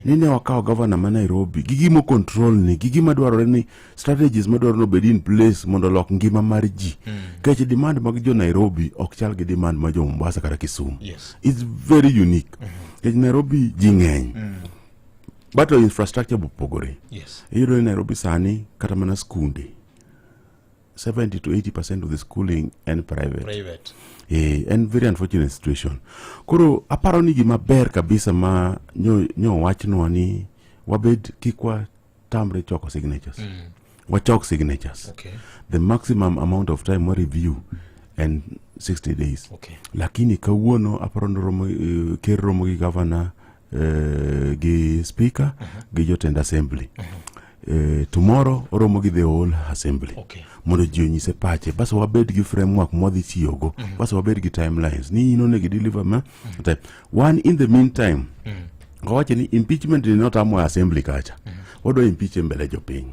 Nine wakao governor ma Nairobi gigimo control ni gigima dwarore ni strategies madwaro no bed in place mondo lok ngima mar ji. Kech demand mag jo Nairobi ok chal gi demand ma jo Mombasa kata Kisumu. It's very unique. Kech Nairobi ji ng'eny. But infrastructure bopogore. Iyudo ni Nairobi sani kata mana skunde 70 to 80% of the schooling and private. And very unfortunate situation. Koro aparo ni gima ber kabisa ma nyo wachno ni wabed kikwa tamre choko signatures. Wachok signatures. The maximum amount of time we review and 60 days. Lakini kawuono aparo romo ker romo gi governor gi speaker gi jotend assembly. Tomorrow oromo gi the whole assembly. Mondo ji onyise pache bas wabed gi framework modhi tiyogo bas wabed gi timelines ni ino ne gi deliver ma one in the meantime kawache ni impeachment ni not amo assembly kacha odo impeach mbele jopiny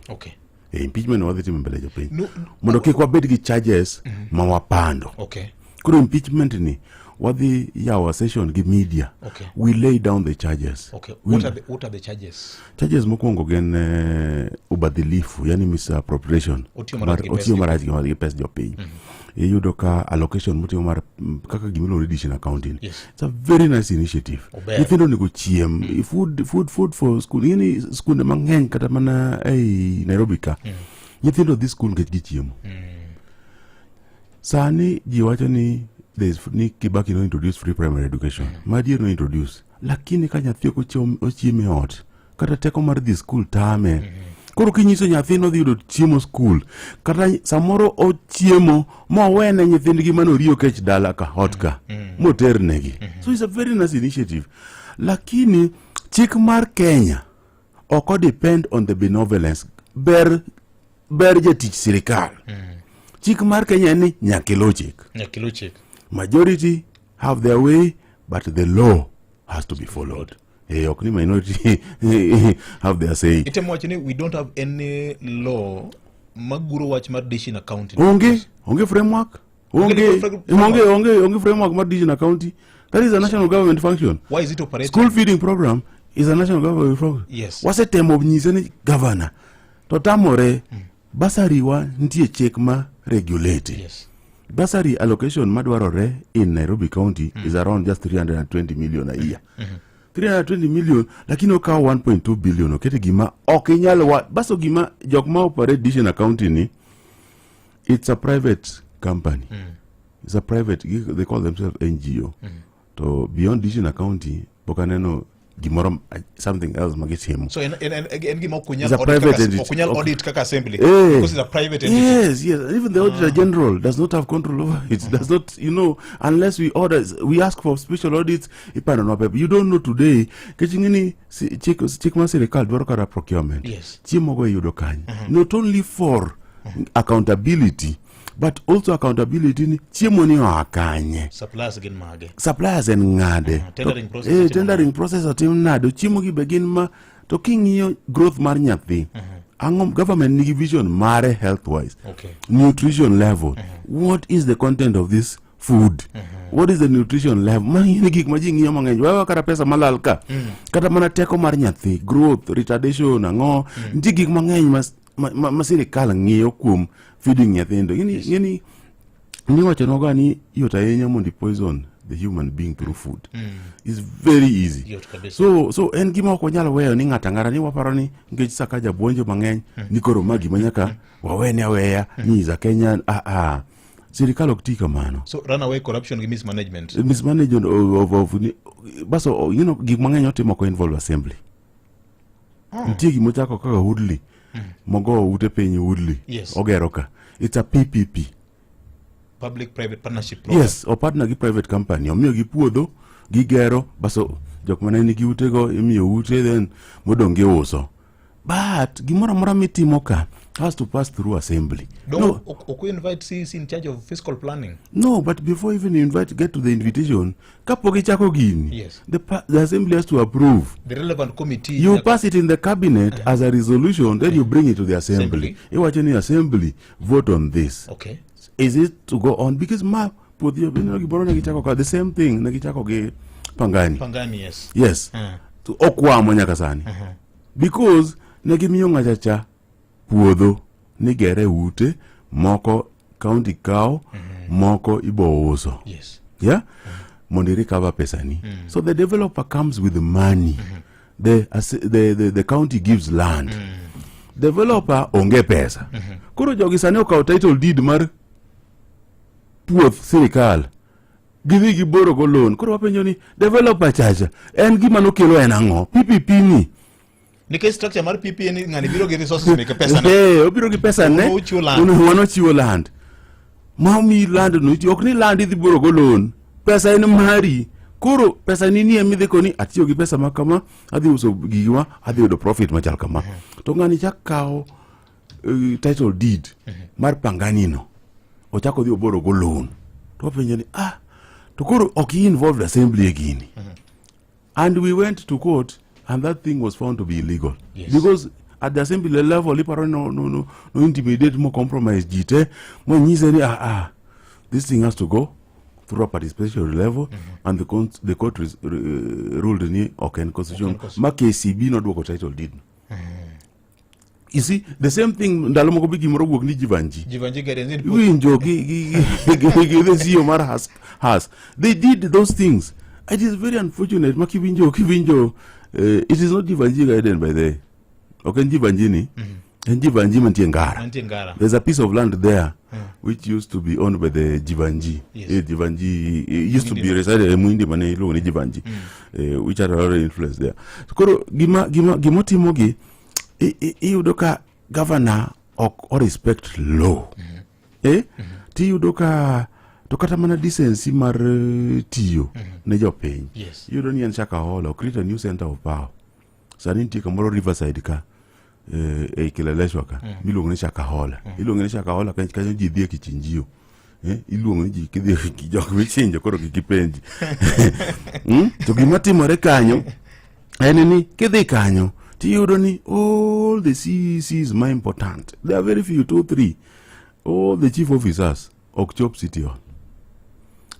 impeachment wadhi timo mbele jopiny mondo kik wabed gi charges ma wapando kuro impeachment ni wadhi yawa session gi media we lay down the charges what are the charges? Charges mokwongo gen ubadhilifu yani misappropriation otio marach gi pes jopiny yudo ka allocation motimo mar kaka gimilo reddition accounting. It's a very nice initiative. Nyithindo nego chiem food for school yani skunde mang'eny kata mana Nairobi ka nyithindo dhi school get gi chiemo sani ji wacho ni ni Kibaki no introduce free primary education. Madier no introduce. Lakini ka nyathi ochieme ot. Kata teko mar dhi school tame. Koro kinyiso nyathi no dhi yudo chiemo school. Kata samoro ochiemo mo wene nyithindgi manoriyo kech dala ka hot ka. Moter negi. So it's a very nice initiative. Lakini chik mar Kenya oko depend on the benevolence. Ber jatich sirikal. Chik mar Kenya ni nyakilo chik. Majority have their way, but the law has to be followed. Okni minority have their say. We don't have any law maguro watch mar dish in accounting. Onge framework. Onge framework mar dish in accounting. That is a national government function. Why is it operating? School feeding program is a national government function. What's a term of nyiseni governor? To tamore basari wa ntie check ma regulate. Bursary allocation madwarore in Nairobi County is around just 320 million a year. 320 million, lakini okaw 1.2 billion. Okete gima okinyal baso gima jokma operate dish accounting ni it's a private company. It's a private, they call themselves NGO. So beyond dish accounting, bokaneno gimoro something else magets him. So gimo kunyal audit kaka assembly because it's a private entity. Yes. Even the Auditor General does not have control over it. Does not, unless we ask for special audits. You don't know today. Kechingini chik ma sirikal dwaro kara procurement. Chiemo go yudo kany. Not only for accountability, but also accountability ni chiemo ni akanye. Suppliers en ngade. Tendering process atim nado. Chiemo gi begin ma to kingiyo growth mar nyathi. Government nigi vision mare health wise. Nutrition level. What is the content of this food? What is the nutrition level? Mani gik ma ji ngiyo mang'eny. Wewe kata pesa malal ka. Kata mana teko mar nyathi, growth, retardation, ango. Nti gik mang'eny masirikal ngiyo kuom feeding nyathindo. Ngini ni wacho noga ni yota yenya mondi poison the human being through food. It's very easy. So en gima ok nyalo weyo ni ng'ata ng'ara ni waparo ni ngech saka jabuonjo mang'eny ni koro magi manyaka wawene aweya ni za Kenya sirikal ok tika mano. So runaway corruption gi mismanagement of baso gik mang'eny otimo ko involve assembly. Ntie gimo chako kaka Woodley mogo ute piny Woodley ogero ka. It's a PPP, public private partnership program. Yes, o partner gi private company omiyo gi puodho gi gero baso jok mane nigi utego imiyo ute then modonge uso. But gimoro mora mitimo ka has to pass through assembly. No, we invite CEC in charge of fiscal planning. No, but before even get to the invitation, kapoki chako gini. The assembly has to approve. The relevant committee. You pass it in the cabinet as a resolution, then you bring it to the assembly. You watch any assembly vote on this. Is it to go on? Because the same thing. Pangani. Yes. Yes. to okwamo nyaka sani because ne gimiyo ng'achacha puodho ni gere ute moko county kawo moko ibo uso Yes. yeah mondo recover pesani so the developer comes with the money the county gives land developer onge pesa koro jogi sani okawo title deed mar puoth sirikal gidhi giboro go loan koro wapenjo ni developer chacha en gima nokelo en ang'o PPP ni Nikech structure mar PPP ni ng'ani biro gi resources meke pesa ne. obiro gi pesa ne Uno land. wano chiwo land mami land no ok ni land idhi boro go loan pesa en mari koro pesa ni nie midhi koni atiyo gi pesa makama adhi uso gigiwa adhi yudo profit machal kama to ng'ani chak kawo title deed mar pangani no ochako dhi oboro go loan to wapenjo ni to koro ok involved assembly gini and we went to court and that thing was found to be illegal because at the assembly level iparo no intimidate mo compromise jite mo nyise ni this thing has to go through a participation level and the court ruled ni okay constitution ma KCB no duoko title deed you see the same thing ndalo moko bigi moro wuok ni Jivanji Geden winjo gi the CEO mar has they did those things. It is very unfortunate makiwinjo it is not Jivanji Geden by the okay Jivanji ni and Jivanji mantie Ngara. There's a piece of land there which used to be owned by the Jivanji. Yes. Jivanji used to be resided in Muindi mane lo ni Jivanji which had a lot of influence there. So koro gimo timogi iyudo ka governor ok respect law ti iyudo ka to kata mana decency mar tiyo ne jopiny iyudo ni en Shakahola create a new center of power sani nitie kamoro Riverside ka Kileleshwa ka miluongo ni Shakahola iluongo ni Shakahola kanyo ji dhi e kichinjio iluongo ni ji kidhi jok michinjo koro gipenji to gima timore kanyo en ni kidhi kanyo tiyudo ni all the CECs more important. There are very few, 2, 3. All the chief officers of Chop City Hall.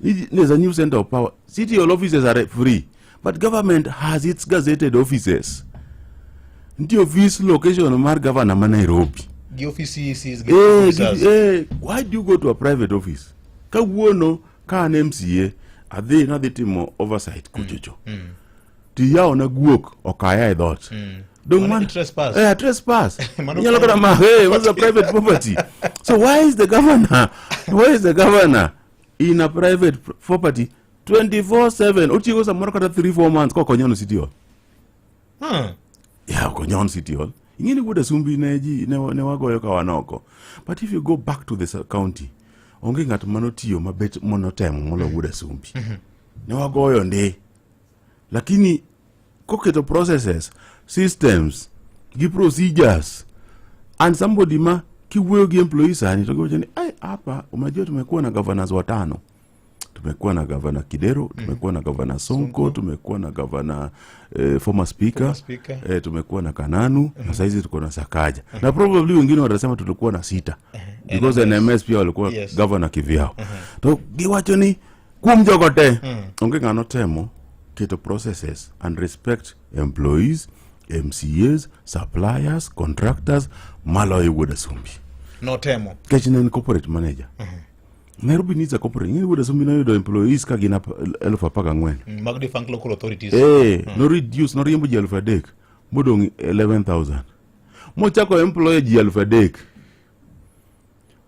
There's a new center of power. City Hall offices are free, but government has its gazetted offices. The office location of our governor Nairobi. The office is why do you go to a private office? Ka wuono ka an MCA adhi na dhi timo oversight kuchocho. Ti yao na guok okaya e dot. Don't want trespass. Trespass. What's a private property? So why is the governor in a private property 24/7? Uchigo samoro kata 3-4 months ko konyono City Hall. Yeah, konyono City Hall. Ingini wuda sumbi ne wagoyo ka wanoko. But if you go back to the county, onge ng'at manotiyo mabet monotemo molo wuda sumbi. Ne wagoyo ndi. Lakini koketo processes, systems, gi procedures, and somebody ma kiwuoyo gi employees ani to goje ni hapa umejua tumekuwa na governors watano. Tumekuwa na governor Kidero, tumekuwa na governor Sonko, tumekuwa na governor former speaker. Tumekuwa na Kananu, na saizi tuko na Sakaja. Na probably wengine watasema tulikuwa na 6 because NMS pia walikuwa governor kivyao. To giwacho ni kumjogote onge ng'ano temo keto processes and respect employees, MCAs, suppliers, contractors, maloyo wuoda sumbi. No temo. Kechinen corporate manager. Nairobi needs a corporate. You would assume no employees ka gina 14,000. Mag defunct local authorities. No reduce, no riembo ji 3,000. Modong 11,000. Mo chako employee ji 3,000.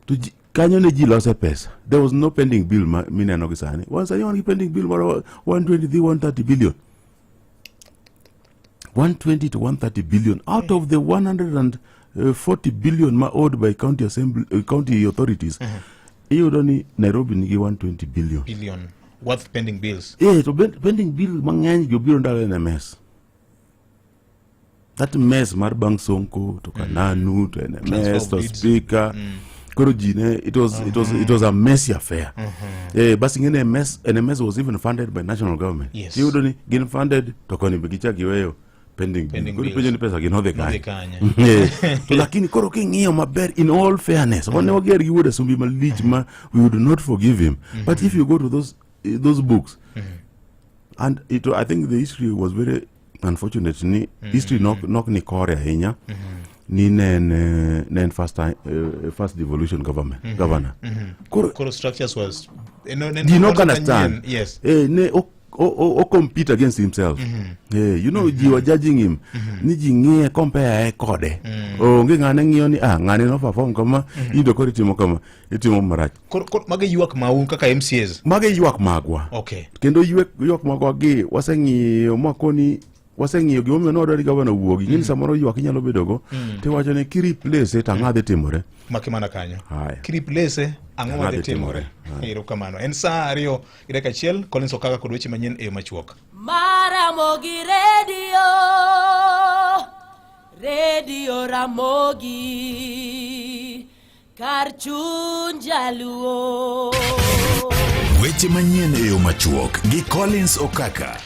To kanyo ne ji lose pesa. There was no pending bill mina no gisani. Once anyone pending bill for 130 billion. 120 to 130 billion out of the 140 billion owed by county authorities. You don't need Nairobi nigi 120 billion worth pending bills. To pending bill mang'eny jo biro ndalo NMS. That mess mar bang Sonko to Kananu to NMS to speaker. Korojine it was a messy affair. But NMS was even funded by national government. Yes. You don't get funded to koni begicha kiweyo pending bill. Kuri pesa ginodhe kanya. To lakini koro king'iyo maber in all fairness. One wager gi wuoda sumbi malich ma we would not forgive him. But if you go to those books and I think the history was very unfortunate ni history nok ni kore ahinya ni nen first devolution governor Koro structures was you know can understand yes ne o compete against himself you know you are judging him ni jingie compare kode onge ngane ngiyo ni ngane no perform kama indo kori timo kama itimo marach koro mage yuak maun kaka MCAs mage yuak magwa okay kendo yuak magwa gi waseng'iyo makoni waseng'iyo gi omiyo nodwari gavana wuogi ng'ini samoro yuak inyalo bedogo tiwacho ni kireplace tang'adhi timore makimana kanyo kireplace ang'o dhi timore ero kamano en saa 2:01 Collins Okaka kod weche manyien e yo machuok Maramogi Radio Ramogi kar chuny jaluo weche manyien e yo machuok gi Collins Okaka.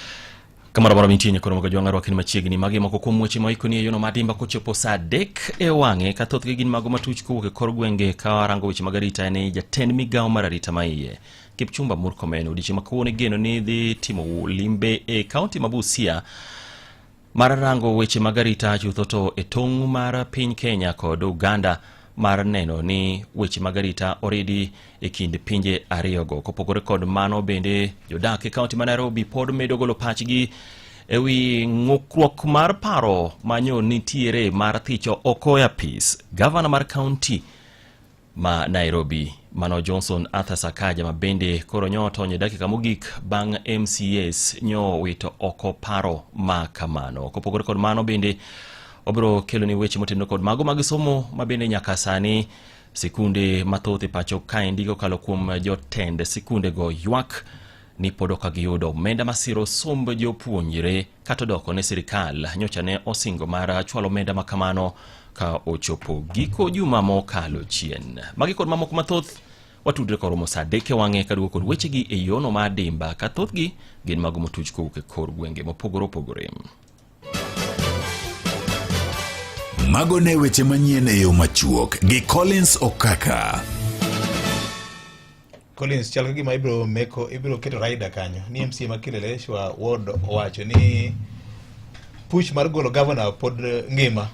Kamara mara mintinye kono mga juanga rwakini machiegni magi moko kuom weche maikoni e yono madimba kochopo saa 3 e wang'e ka thothgi gin mago matuch kowuok e kor gwenge ka warango weche mag arita ne jatend migawo mar arita maiye Kipchumba Murkomen odiochieng' ma kawuono igeno ni dhi timo limbe e kaunti ma Busia mar rango weche mag arita chutho to e tong' mar piny Kenya kod Uganda mar neno ni weche mag arita oridi e kind pinje ariyogo. Kopogore kod mano bende jodak e kaunti ma Nairobi pod medo golo pachgi ewi ng'ukruok mar paro manyo nitiere mar thicho Okoya Peace. Gavana mar kaunti ma Nairobi Mano Johnson Arthur Sakaja mabende koro nyo tonye dakika mogik bang' MCAs nyo wito oko paro ma kamano. Kopogore kod mano bende obro kelo ni weche motendo kod mago mag somo mabende nyaka sani sikunde mathoth e pacho kaendi kokalo kuom jotend sikunde go ywak ni podoka giyudo omenda masiro somb jopuonjre kata doko ne sirikal nyocha ne osingo mar chwalo omenda makamano ka ochopo giko juma mokalo chien. Magi kod mamoko mathoth watudre koromo saa 3 wang'e kadugo kod weche gi e yono madimba ka thothgi gin mago motuch kowuok e kor gwenge mopogore opogore. Mago ne weche manyien e yo machuok gi Collins Okaka. Collins chalga gima ibro keto raida kanyo ni MCA makilele shwa ward owacho ni push mar golo governor pod ngima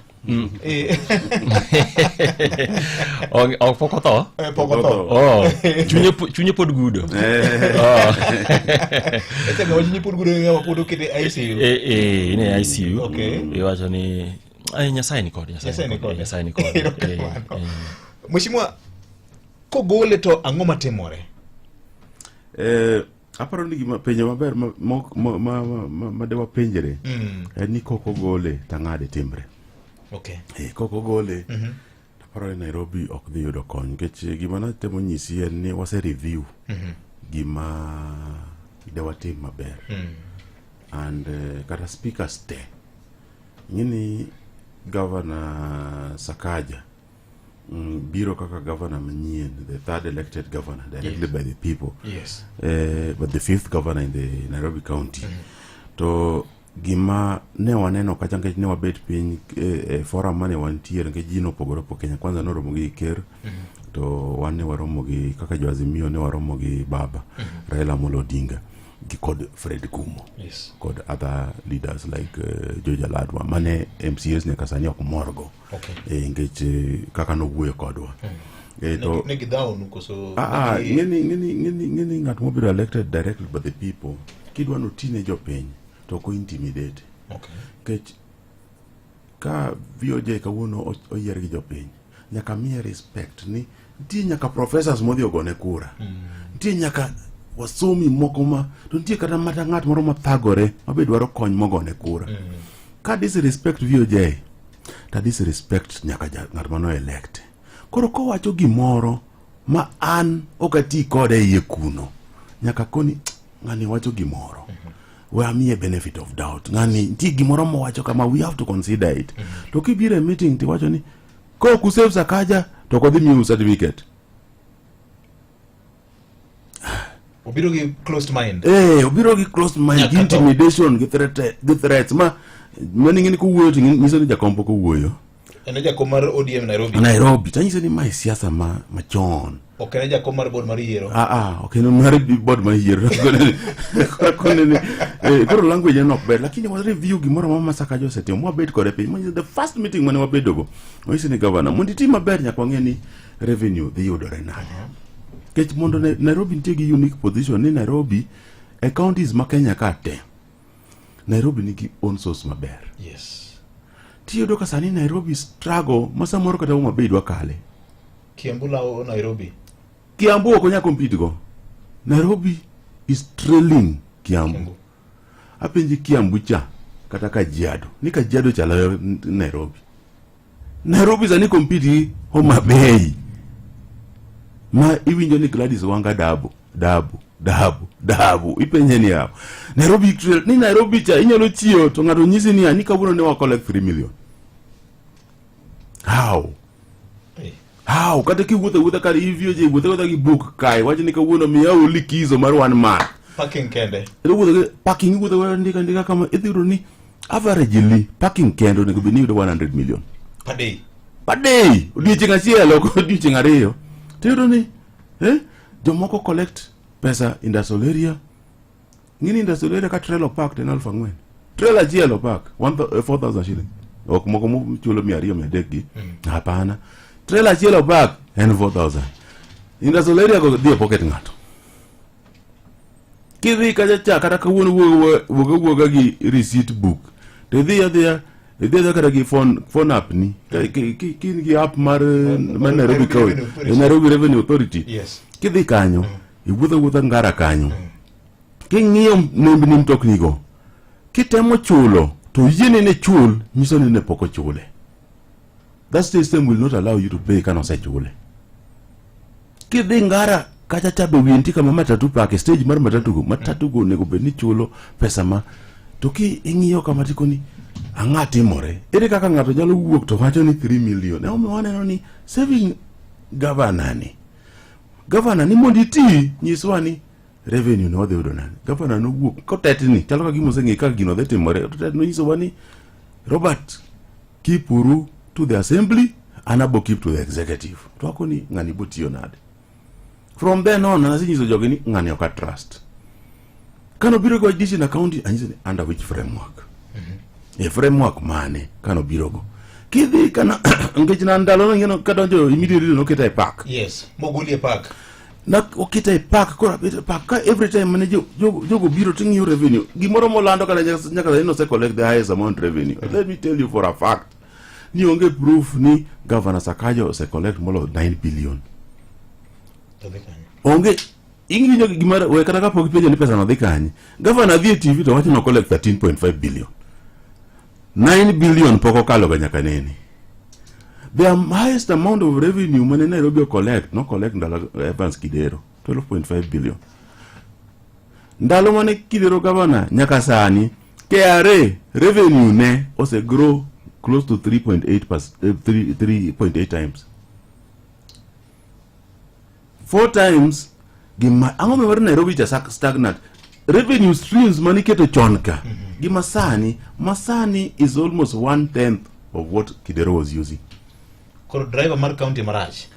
Pokoto? Pokoto. Chunye pod gudo. Ete ga chunye pod gudo ngama pod okete ICU. Ine ICU. Okay. Iwacho ni Nyasaye ni kod. Mheshimiwa kogole to ang'o matimore? Aparo ni gima penjo maber ma dewa penjere ni koko gole tang'ade timbre. Okay. Koko gole aparo ni Nairobi ok dhi yudo kony nikech gima natemo nyisi en ni wase review gima dewa tim maber and kata speaker stay ngini Governor Sakaja biro kaka governor manyien, the third elected governor directly by the people. Yes. But the fifth governor in the Nairobi County. To gima ne waneno kacha nkech ne wabet piny forum mane wantiere nkech jino opogore po Kenya kwanza noromo gi Ker to wane waromo gi kaka jo Azimio ne waromo gi Baba Raila Amolo Odinga kod Fred Kumo, yes, kod other leaders like George Aladwa mane MCAs ne kasani ok morgo. Okay. Ngech kaka no wuoyo kodwa. To ne gidao nuko so ngeni ngat mo biro elected directly by the people kidwa no tine jo piny to ko intimidate. Okay. Kech ka VOJ ka wono oyier gi jo piny nyaka miye respect ni ti nyaka professors modhi ogone kura. Ti nyaka wasomi moko ma to ntie kata mata ng'at moro mathagore mabe dwaro kony mogone kura. Ka disrespect VOJ ta disrespect nyaka ng'at mano elect. Koro ko wacho gimoro ma an okati kode iye kuno nyaka koni ng'ani wacho gimoro we amiye benefit of doubt ng'ani ntie gimoro mo wacho kama we have to consider it. To kibire meeting ti wacho ni ko kusave Sakaja to kodhi miu certificate. Obiro gi closed mind. Obiro gi closed mind, intimidation, gi threats ma ngini ko wuoyo to nyiso ni jakompo ko wuoyo. ene jakom mar ODM Nairobi tanyise ni mae siasa machon ok ene jakom mar board mar yiero ok ene mar board mar yiero koro language en ok ber lakini wa review gimoro ma Masaka Joseph mwabed kode piny manyise the first meeting mane wabedogo wanyise ni governor mondo itim maber nyaka wang'e ni revenue dhi yudore nade kech mondo Nairobi nitie gi unique position ni Nairobi e counties ma Kenya ka te Nairobi nigi own source maber yes tiyudo ka sani Nairobi struggle masa moro kata uma bedwa kale Kiambu lao Nairobi Kiambu ok onya compete go Nairobi is trailing Kiambu apenji Kiambu cha kata Kajiado ni Kajiado chalo Nairobi sani compete Homa Bay ma iwinjo ni Gladys Wanga dabu ipenje ni hapo Nairobi cha inyalo chiyo to ng'ato nyisi ni ani kawuono ne wa collect 3 million how kata kiwuotho kar ivio je wuotho gi book kai wacho ni kawuono miya likizo mar one man parking kende wuotho ndika kama idhiro ni averagely parking kendo nego bi ni 100 million per day odiochieng' achiel ok odiochieng' ariyo tiyudo ni jomoko collect pesa industrial area ngini industrial area ka trailer park ten 4,000 trailer achiel park 4,000 shilling ok moko mu chulo 200 gi hapana trailer achiel park en 4,000 industrial area go dhi pocket ng'ato kidhi kacha kata kawuono wuoga gi receipt book te dhi kata gi phone app ni kin gi app mar Nairobi County Nairobi Revenue Authority kidhi kanyo iwuotho ngara kanyo king'iyo nembni mtokni go kitemo chulo to yiene ne chul nyiso ni ne poko chule that system will not allow you to pay kana osechule kidhi ngara kacha chabe winti kama matatu park stage mar matatu go nego bed ni chulo pesa ma to ki ing'iyo kama tikoni ang'atimore ere kaka ng'ato nyalo wuok to wacho ni 3 million waneno ni saving governor ni mondi ti nyiswa ni revenue no dhi yudo nani governor no wuok kotetni chalo ka gimo seng'e kaka gino dhi timore no nyisowa ni Robert kipuru to the assembly anabo keep to the executive to ako ni ng'ani botiyo nade from then on nasinyiso jogi ni ng'ani ok trust kano biro go addition account anyiso ni under which framework framework mane kano biro go kidhi kana ngech na ndalo ngeno kadonjo immediately no keta e park mogulie park na okita e park kora park ka every time mane jogo biro tingi revenue gimoro molando kana nyaka no se collect the highest amount revenue let me tell you for a fact ni onge proof ni governor Sakaja se collect more than 9 billion onge ingi gimara we kana ka pok peje ni pesa no dhi kanye governor dhi TV to wacho no collect 13.5 billion 9 billion poko kalo nyaka nene the highest amount of revenue mane Nairobi no collect ndalo Evans Kidero 12.5 billion ndalo mane Kidero governor nyaka sani KRA revenue ne ose grow close to 3.8 times 4 times gima ango me war Nairobi cha stagnant revenue streams mane keto chonka gima masani is almost 1/10 of what Kidero was using. Koro driver mar county marach